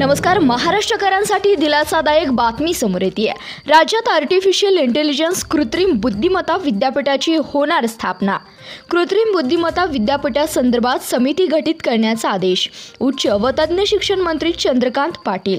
नमस्कार. महाराष्ट्रकरांसाठी दिलासादायक बातमी समोर येते. राज्यात आर्टिफिशियल इंटेलिजन्स कृत्रिम बुद्धिमत्ता विद्यापीठाची होणार स्थापना. कृत्रिम बुद्धिमत्ता विद्यापीठासंदर्भात समिती गठीत करण्याचा आदेश. उच्च व तज्ञ शिक्षण मंत्री चंद्रकांत पाटील.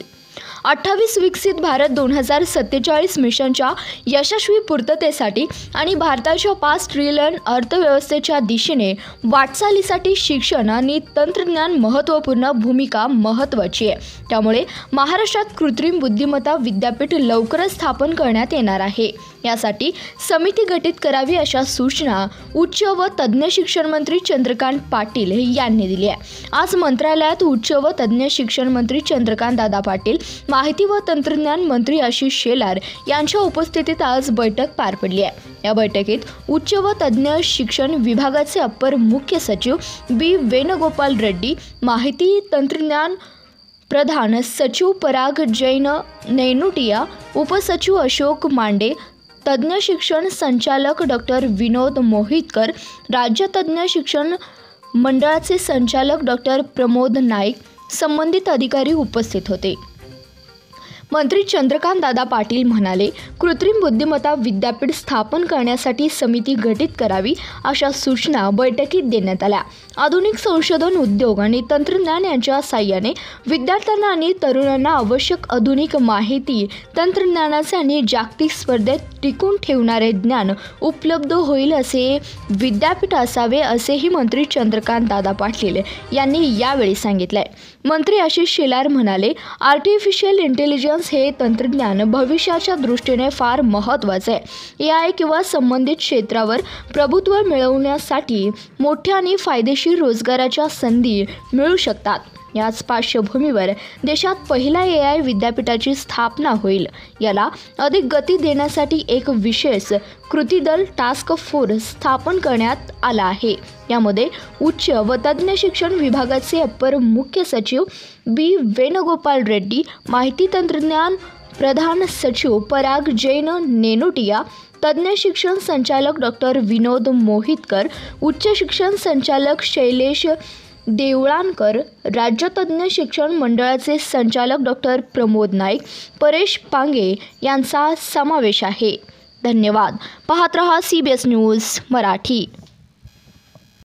28 विकसित भारत 2047 मिशनच्या यशस्वी पूर्ततेसाठी आणि भारताच्या 5 ट्रिलियन अर्थव्यवस्थेच्या दिशेने वाटचालीसाठी शिक्षण आणि तंत्रज्ञान महत्त्वपूर्ण भूमिका महत्त्वाची आहे. त्यामुळे महाराष्ट्रात कृत्रिम बुद्धिमत्ता विद्यापीठ लवकरच स्थापन करण्यात येणार आहे. यासाठी समिती गठीत करावी अशा सूचना उच्च व तज्ञ शिक्षण मंत्री चंद्रकांत पाटील यांनी दिली आहे. आज मंत्रालयात उच्च व तज्ञ शिक्षण मंत्री चंद्रकांत दादा पाटील, माहिती व तंत्रज्ञान मंत्री आशिष शेलार यांच्या उपस्थितीत आज बैठक पार पडली आहे. या बैठकीत उच्च व तज्ञ शिक्षण विभागाचे अप्पर मुख्य सचिव बी वेणुगोपाल रेड्डी, माहिती तंत्रज्ञान प्रधान सचिव पराग जैन नैनुटिया, उपसचिव अशोक मांडे, तज्ञ शिक्षण संचालक डॉक्टर विनोद मोहितकर, राज्य तज्ञ शिक्षण मंडळाचे संचालक डॉक्टर प्रमोद नाईक, संबंधित अधिकारी उपस्थित होते. मंत्री चंद्रकांत दादा पाटील म्हणाले, कृत्रिम बुद्धिमत्ता विद्यापीठ स्थापन करण्यासाठी समिती गठीत करावी अशा सूचना बैठकीत देण्यात आल्या. आधुनिक संशोधन, उद्योग आणि तंत्रज्ञान यांच्या साहाय्याने विद्यार्थ्यांना आणि तरुणांना आवश्यक आधुनिक माहिती तंत्रज्ञानाचे आणि जागतिक स्पर्धेत टिकून ठेवणारे ज्ञान उपलब्ध होईल असे विद्यापीठ असावे, असेही मंत्री चंद्रकांत दादा पाटील यांनी यावेळी सांगितले. मंत्री आशिष शेलार म्हणाले, आर्टिफिशियल इंटेलिजन्स हे तंत्रज्ञान भविष्याच्या दृष्टीने फार महत्त्वाचे आहे. AI किंवा संबंधित क्षेत्रावर प्रभुत्व मिळवण्यासाठी मोठ्या आणि फायदेशीर रोजगाराच्या संधी मिळू शकतात. याच पार्श्वभूमीवर देशात पहिल्या AI विद्यापीठाची स्थापना होईल. याला अधिक गती देण्यासाठी एक विशेष कृती दल टास्क फोर्स स्थापन करण्यात आला आहे. यामध्ये उच्च व तज्ञ शिक्षण विभागाचे अप्पर मुख्य सचिव बी वेणुगोपाल रेड्डी, माहिती तंत्रज्ञान प्रधान सचिव पराग जैन नेनुटिया, तज्ञ शिक्षण संचालक डॉक्टर विनोद मोहितकर, उच्च शिक्षण संचालक शैलेश देवळानकर, राज्य तज्ञ शिक्षण मंडळाचे संचालक डॉक्टर प्रमोद नाईक, परेश पांगे यांचा समावेश आहे. धन्यवाद. पाहत रहा CBS न्यूज मराठी.